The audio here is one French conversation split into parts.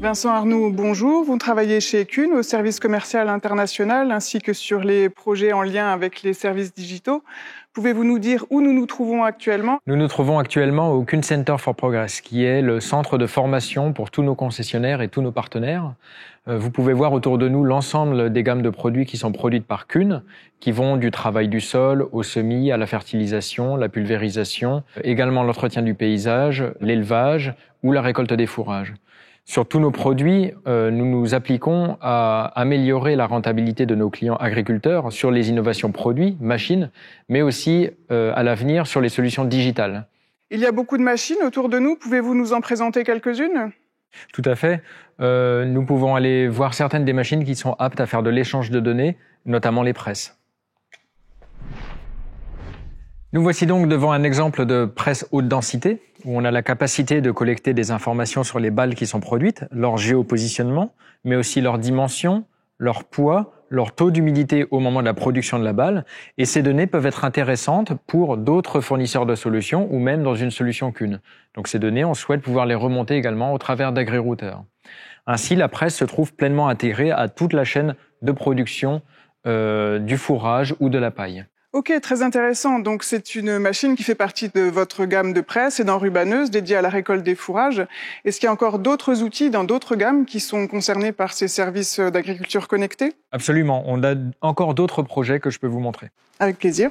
Vincent Arnoux, bonjour. Vous travaillez chez Kuhn au service commercial international ainsi que sur les projets en lien avec les services digitaux. Pouvez-vous nous dire où nous nous trouvons actuellement ? Nous nous trouvons actuellement au Kuhn Center for Progress, qui est le centre de formation pour tous nos concessionnaires et tous nos partenaires. Vous pouvez voir autour de nous l'ensemble des gammes de produits qui sont produites par Kuhn, qui vont du travail du sol au semis, à la fertilisation, la pulvérisation, également l'entretien du paysage, l'élevage ou la récolte des fourrages. Sur tous nos produits, nous nous appliquons à améliorer la rentabilité de nos clients agriculteurs sur les innovations produits, machines, mais aussi à l'avenir sur les solutions digitales. Il y a beaucoup de machines autour de nous. Pouvez-vous nous en présenter quelques-unes ? Tout à fait. Nous pouvons aller voir certaines des machines qui sont aptes à faire de l'échange de données, notamment les presses. Nous voici donc devant un exemple de presse haute densité, où on a la capacité de collecter des informations sur les balles qui sont produites, leur géopositionnement, mais aussi leur dimension, leur poids, leur taux d'humidité au moment de la production de la balle. Et ces données peuvent être intéressantes pour d'autres fournisseurs de solutions ou même dans une solution Kuhn. Donc ces données, on souhaite pouvoir les remonter également au travers d'agri-routeurs. Ainsi, la presse se trouve pleinement intégrée à toute la chaîne de production du fourrage ou de la paille. Ok, très intéressant. Donc c'est une machine qui fait partie de votre gamme de presse et d'enrubanneuse dédiée à la récolte des fourrages. Est-ce qu'il y a encore d'autres outils dans d'autres gammes qui sont concernés par ces services d'agriculture connectés ? Absolument. On a encore d'autres projets que je peux vous montrer. Avec plaisir.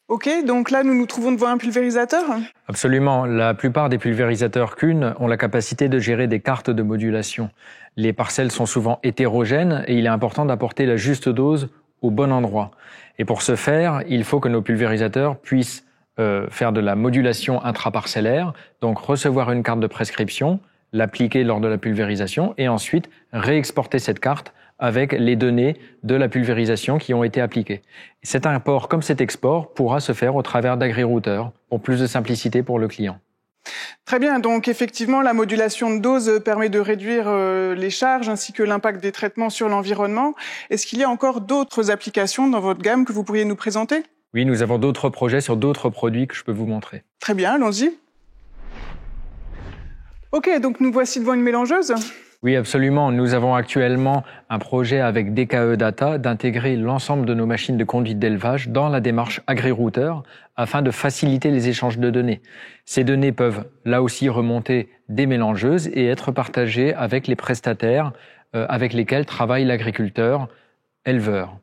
Ok, donc là nous nous trouvons devant un pulvérisateur ? Absolument. La plupart des pulvérisateurs Kuhn ont la capacité de gérer des cartes de modulation. Les parcelles sont souvent hétérogènes et il est important d'apporter la juste dose au bon endroit. Et pour ce faire, il faut que nos pulvérisateurs puissent faire de la modulation intraparcellaire, donc recevoir une carte de prescription, l'appliquer lors de la pulvérisation et ensuite réexporter cette carte avec les données de la pulvérisation qui ont été appliquées. Cet import comme cet export pourra se faire au travers d'agri-routeurs pour plus de simplicité pour le client. Très bien, donc effectivement la modulation de dose permet de réduire les charges ainsi que l'impact des traitements sur l'environnement. Est-ce qu'il y a encore d'autres applications dans votre gamme que vous pourriez nous présenter ? Oui, nous avons d'autres projets sur d'autres produits que je peux vous montrer. Très bien, allons-y. Ok, donc nous voici devant une mélangeuse ? Oui, absolument. Nous avons actuellement un projet avec DKE Data d'intégrer l'ensemble de nos machines de conduite d'élevage dans la démarche agri-routeur afin de faciliter les échanges de données. Ces données peuvent là aussi remonter des mélangeuses et être partagées avec les prestataires avec lesquels travaille l'agriculteur éleveur.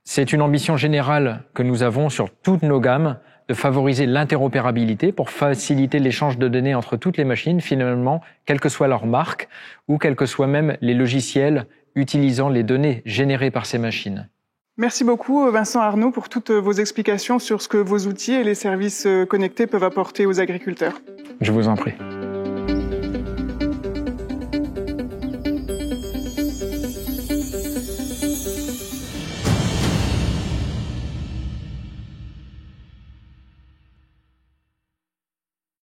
C'est une ambition générale que nous avons sur toutes nos gammes de favoriser l'interopérabilité pour faciliter l'échange de données entre toutes les machines, finalement, quelle que soit leur marque ou quels que soient même les logiciels utilisant les données générées par ces machines. Merci beaucoup Vincent Arnoux pour toutes vos explications sur ce que vos outils et les services connectés peuvent apporter aux agriculteurs. Je vous en prie.